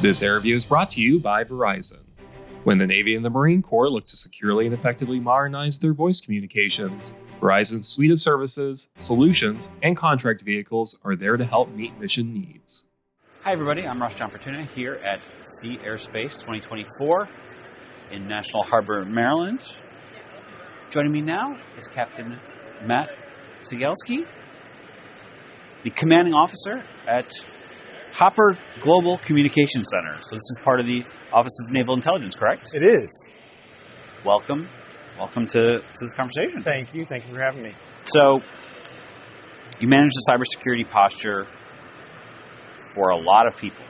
This air review is brought to you by Verizon. When the Navy and the Marine Corps look to securely and effectively modernize their voice communications, Verizon's suite of services, solutions, and contract vehicles are there to help meet mission needs. Hi everybody, I'm Ross John Fortuna here at Sea Airspace 2024 in National Harbor, Maryland. Joining me now is Captain Matt Cegelske, the commanding officer at Hopper Global Communications Center. So this is part of the Office of Naval Intelligence, correct? It is. Welcome. Welcome to this conversation. Thank you. Thank you for having me. So you manage the cybersecurity posture for a lot of people.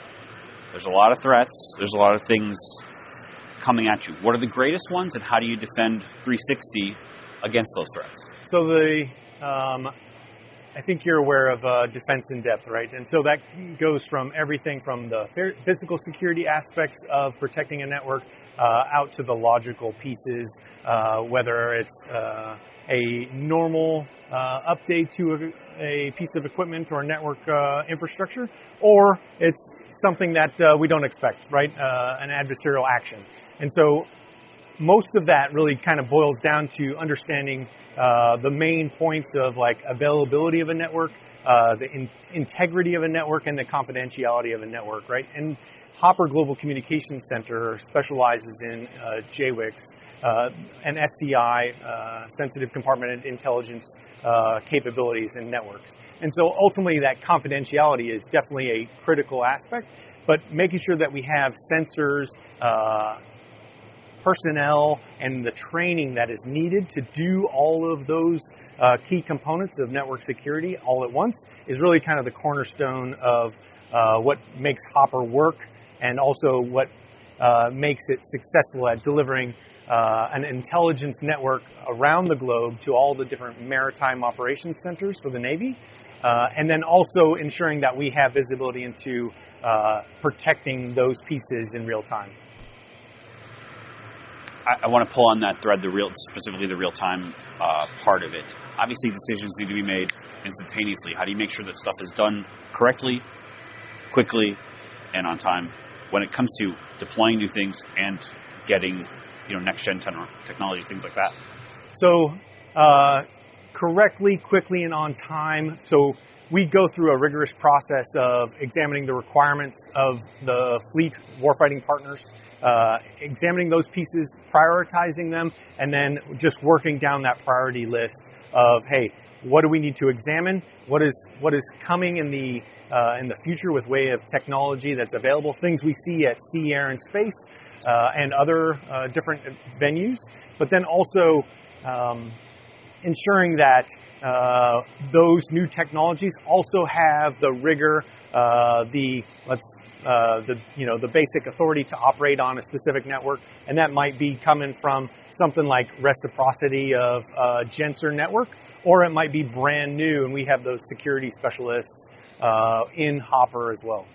There's a lot of threats. There's a lot of things coming at you. What are the greatest ones, and how do you defend 360 against those threats? So I think you're aware of defense in depth, right? And so that goes from everything from the physical security aspects of protecting a network out to the logical pieces, whether it's a normal update to a piece of equipment or network infrastructure, or it's something that we don't expect, right? An adversarial action. And so most of that really kind of boils down to understanding the main points of like availability of a network, the integrity of a network, and the confidentiality of a network, right? And Hopper Global Communications Center specializes in JWICs and SCI, sensitive compartmented intelligence capabilities in networks. And so ultimately that confidentiality is definitely a critical aspect, but making sure that we have sensors, personnel, and the training that is needed to do all of those key components of network security all at once is really kind of the cornerstone of what makes Hopper work, and also what makes it successful at delivering an intelligence network around the globe to all the different maritime operations centers for the Navy, and then also ensuring that we have visibility into protecting those pieces in real time. I want to pull on that thread, specifically the real-time part of it. Obviously, decisions need to be made instantaneously. How do you make sure that stuff is done correctly, quickly, and on time when it comes to deploying new things and getting, next-gen technology, things like that? So, correctly, quickly, and on time. So we go through a rigorous process of examining the requirements of the fleet warfighting partners, examining those pieces, prioritizing them, and then just working down that priority list of, hey, what do we need to examine? What is coming in the future with way of technology that's available? Things we see at sea, air, and space, and other different venues. But then also ensuring that those new technologies also have the rigor, the basic authority to operate on a specific network, and that might be coming from something like reciprocity of Gensor network, or it might be brand new, and we have those security specialists in Hopper as well.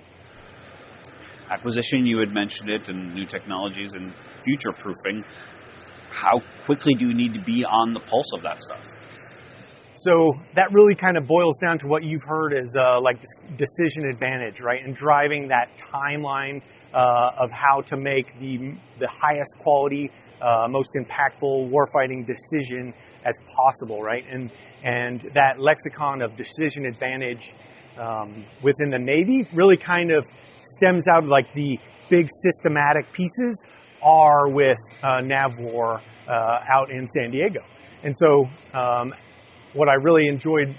Acquisition, you had mentioned it, and new technologies and future proofing. How quickly do you need to be on the pulse of that stuff? So that really kind of boils down to what you've heard as like decision advantage, right? And driving that timeline of how to make the highest quality, most impactful warfighting decision as possible, right? And that lexicon of decision advantage within the Navy really kind of stems out of like the big systematic pieces are with NAVWAR out in San Diego. And so what I really enjoyed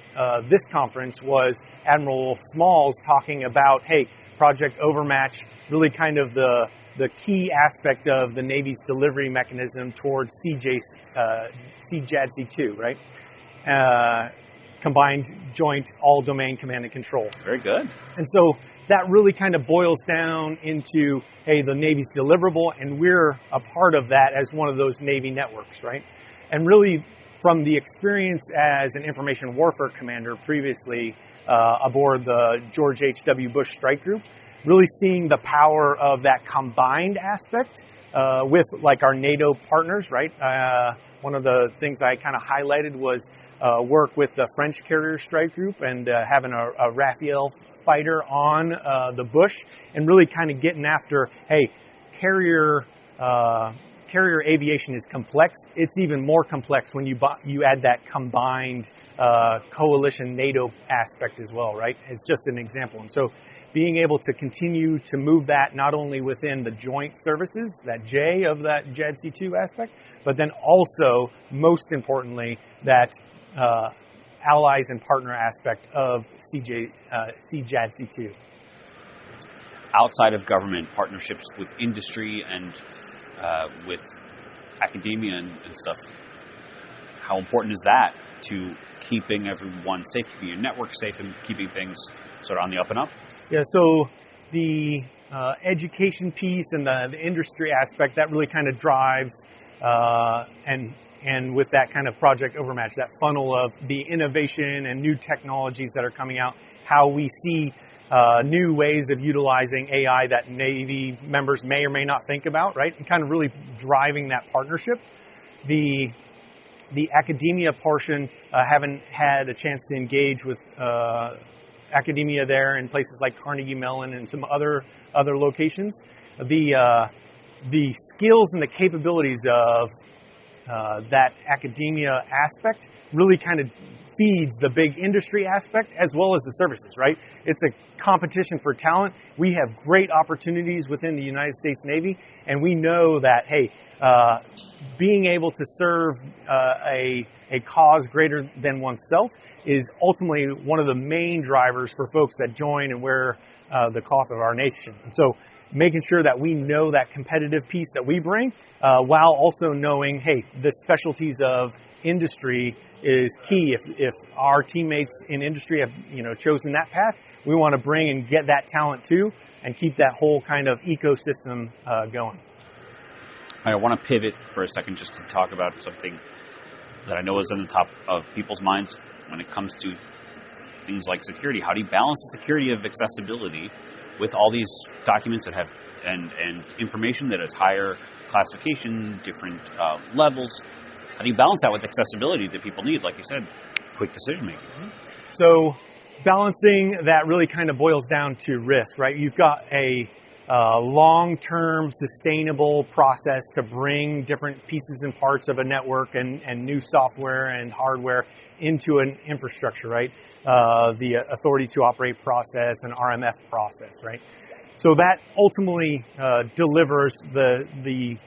this conference was Admiral Smalls talking about, hey, Project Overmatch, really kind of the key aspect of the Navy's delivery mechanism towards CJADC2, right? Combined Joint All-Domain Command and Control. Very good. And so that really kind of boils down into, hey, the Navy's deliverable, and we're a part of that as one of those Navy networks, right? And really, from the experience as an information warfare commander previously aboard the George H.W. Bush Strike Group, really seeing the power of that combined aspect with like our NATO partners, right? One of the things I kind of highlighted was work with the French Carrier Strike Group and having a Raphael fighter on the bush and really kind of getting after, hey, carrier aviation is complex. It's even more complex when you add that combined coalition NATO aspect as well, right? As just an example. And so being able to continue to move that not only within the joint services, that J of that JADC2 aspect, but then also, most importantly, that allies and partner aspect of CJADC2. Outside of government, partnerships with industry and with academia and stuff, how important is that to keeping everyone safe, keeping your network safe, and keeping things sort of on the up and up? Yeah, so the education piece and the industry aspect, that really kind of drives, and with that kind of Project Overmatch, that funnel of the innovation and new technologies that are coming out, how we see new ways of utilizing AI that Navy members may or may not think about, right? And kind of really driving that partnership. The academia portion, haven't had a chance to engage with academia there in places like Carnegie Mellon and some other locations. The skills and the capabilities of that academia aspect really kind of feeds the big industry aspect as well as the services, right? It's a competition for talent. We have great opportunities within the United States Navy, and we know that, hey, being able to serve a cause greater than oneself is ultimately one of the main drivers for folks that join and wear the cloth of our nation. And so making sure that we know that competitive piece that we bring, while also knowing, hey, the specialties of industry is key. If our teammates in industry have chosen that path, we want to bring and get that talent too, and keep that whole kind of ecosystem going. I want to pivot for a second just to talk about something that I know is on the top of people's minds when it comes to things like security. How do you balance the security of accessibility with all these documents that have and information that has higher classification, different levels? How do you balance that with accessibility that people need? Like you said, quick decision making. So balancing that really kind of boils down to risk, right? You've got a long-term sustainable process to bring different pieces and parts of a network and new software and hardware into an infrastructure, right? The authority to operate process and RMF process, right? So that ultimately delivers the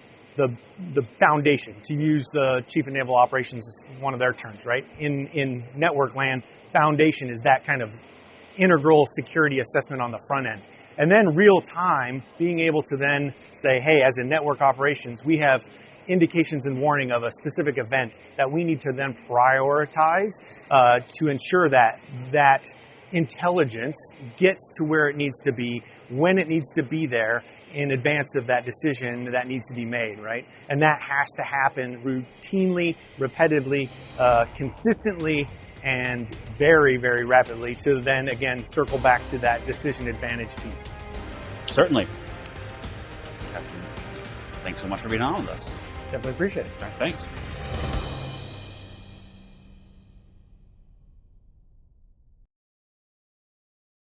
foundation, to use the Chief of Naval Operations as one of their terms, right? In network land, foundation is that kind of integral security assessment on the front end. And then real time, being able to then say, hey, as a network operations, we have indications and warning of a specific event that we need to then prioritize to ensure that that intelligence gets to where it needs to be, when it needs to be there, in advance of that decision that needs to be made, right? And that has to happen routinely, repetitively, consistently, and very, very rapidly to then, again, circle back to that decision advantage piece. Certainly. Captain, thanks so much for being on with us. Definitely appreciate it. All right, thanks.